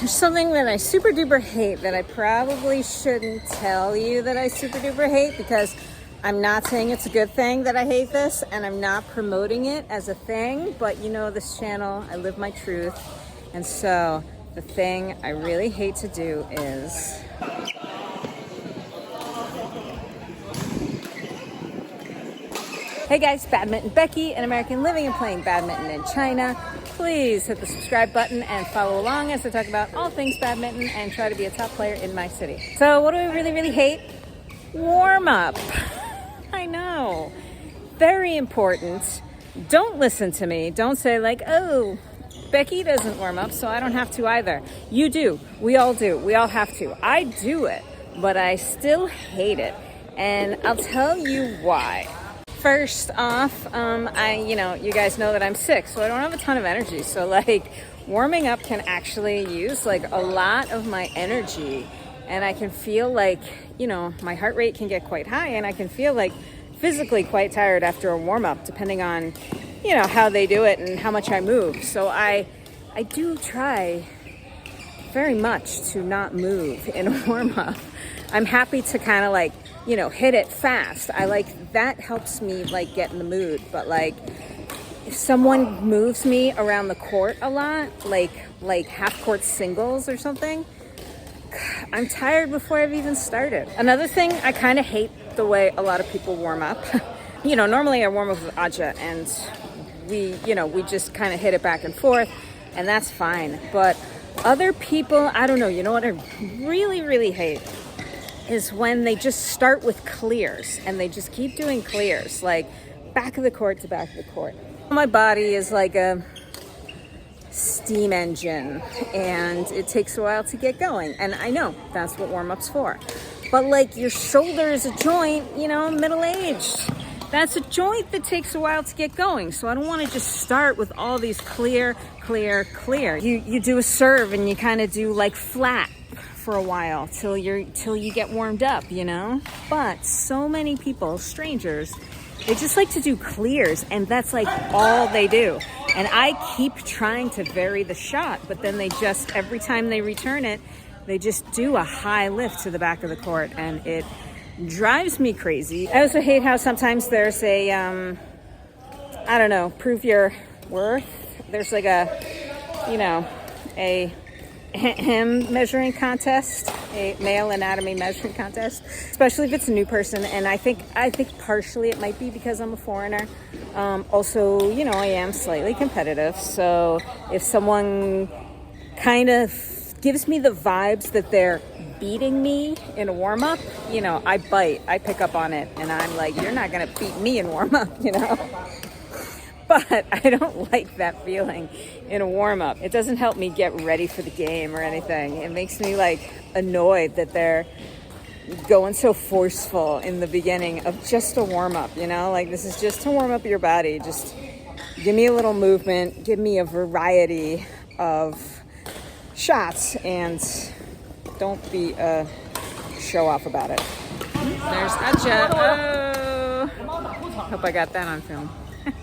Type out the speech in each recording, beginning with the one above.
There's something that I super duper hate that I probably shouldn't tell you that I super duper hate, because I'm not saying it's a good thing that I hate this, and I'm not promoting it as a thing, but you know this channel, I live my truth. And so the thing I really hate to do is hey guys, Badminton Becky, an American living and playing badminton in China. Please hit the subscribe button and follow along as I talk about all things badminton and try to be a top player in my city. So what do I really, really hate? Warm up. I know. Very important. Don't listen to me. Don't say like, oh, Becky doesn't warm up, so I don't have to either. You do. We all do. We all have to. I do it, but I still hate it. And I'll tell you why. First off, you guys know that I'm sick, so I don't have a ton of energy. So like warming up can actually use like a lot of my energy, and I can feel like, my heart rate can get quite high, and I can feel like physically quite tired after a warm up, depending on, how they do it and how much I move. So I do try very much to not move in a warm up. I'm happy to kind of like, hit it fast. I like that, helps me like get in the mood. But like if someone moves me around the court a lot, like half court singles or something, I'm tired before I've even started. Another thing, I kind of hate the way a lot of people warm up. Normally I warm up with Aja, and we just kind of hit it back and forth, and that's fine. But other people, I don't know, what I really, really hate is when they just start with clears and they just keep doing clears, like back of the court to back of the court. My body is like a steam engine, and it takes a while to get going. And I know that's what warm-up's for. But like your shoulder is a joint, middle-aged. That's a joint that takes a while to get going. So I don't want to just start with all these clear. You do a serve and you kind of do like flat for a while till you get warmed up, But so many people, strangers, they just like to do clears, and that's like all they do. And I keep trying to vary the shot, but then they just, every time they return it, they just do a high lift to the back of the court, and it drives me crazy. I also hate how sometimes there's a, prove your worth. There's like a him measuring contest, a male anatomy measuring contest, especially if it's a new person. And I think partially it might be because I'm a foreigner. Also, I am slightly competitive. So if someone kind of gives me the vibes that they're beating me in a warm-up, I bite, I pick up on it, and I'm like, you're not gonna beat me in warm-up, But I don't like that feeling in a warm-up. It doesn't help me get ready for the game or anything. It makes me like annoyed that they're going so forceful in the beginning of just a warm-up, like this is just to warm up your body. Just give me a little movement, give me a variety of shots, and don't be a show off about it. There's Aja. Oh, hope I got that on film.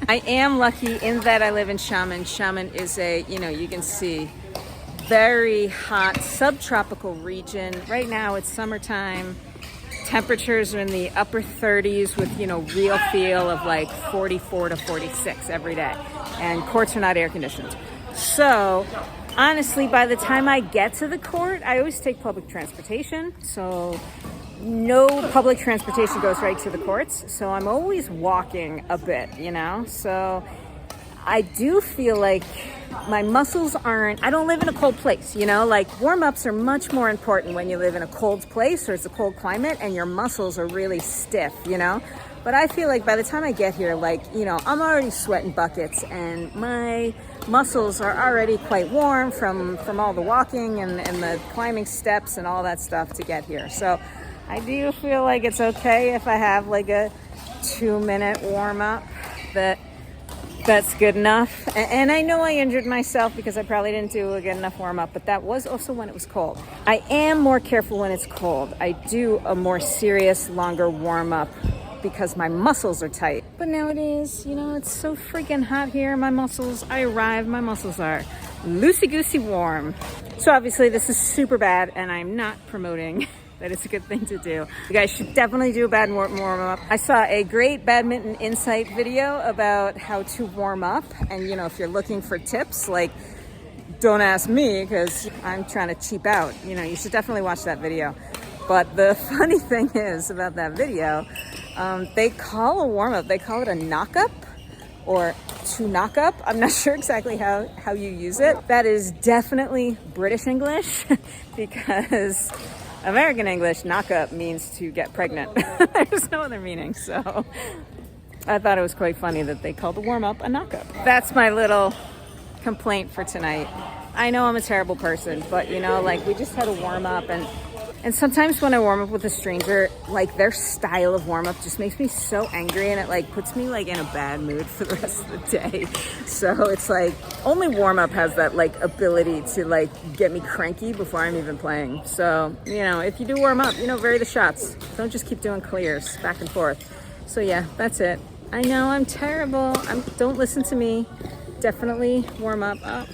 I am lucky in that I live in Xiamen. Xiamen is a, you can see, very hot subtropical region. Right now it's summertime. Temperatures are in the upper 30s with, real feel of like 44 to 46 every day. And courts are not air conditioned. So honestly, by the time I get to the court, I always take public transportation. So no public transportation goes right to the courts. So I'm always walking a bit, So I do feel like my muscles aren't, I don't live in a cold place, like warm-ups are much more important when you live in a cold place or it's a cold climate and your muscles are really stiff, But I feel like by the time I get here, like, I'm already sweating buckets and my muscles are already quite warm from all the walking and the climbing steps and all that stuff to get here. So I do feel like it's okay if I have like a 2-minute warm-up that's good enough. And I know I injured myself because I probably didn't do a good enough warm-up, but that was also when it was cold. I am more careful when it's cold. I do a more serious, longer warm-up because my muscles are tight. But nowadays, it's so freaking hot here. My muscles are loosey-goosey warm. So obviously this is super bad and I'm not promoting that it's a good thing to do. You guys should definitely do a bad warm-up. I saw a great badminton insight video about how to warm up. And you know, if you're looking for tips, like, don't ask me because I'm trying to cheap out. You know, you should definitely watch that video. But the funny thing is about that video, they call a warm-up, they call it a knock-up or to knock up. I'm not sure exactly how you use it. That is definitely British English because American English, knock up means to get pregnant. There's no other meaning. So I thought it was quite funny that they called the warm-up a knock up. That's my little complaint for tonight. I know I'm a terrible person, but you know, like, we just had a warm-up, and sometimes when I warm up with a stranger, like, their style of warm up just makes me so angry, and it like puts me like in a bad mood for the rest of the day. So it's like only warm up has that like ability to like get me cranky before I'm even playing. So, you know, if you do warm up, you know, vary the shots. Don't just keep doing clears back and forth. So yeah, that's it. I know I'm terrible. Don't listen to me. Definitely warm up. Oh,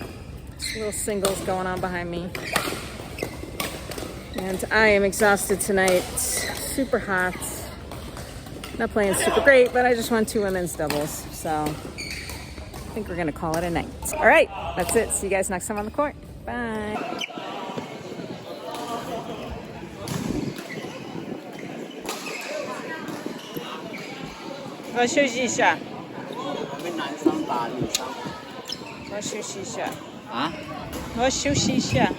little singles going on behind me. And I am exhausted tonight. Super hot. Not playing super great, but I just won 2 women's doubles. So I think we're gonna call it a night. All right, that's it. See you guys next time on the court. Bye. 我要休息一下。我们男生打女生。我要休息一下。啊？我要休息一下。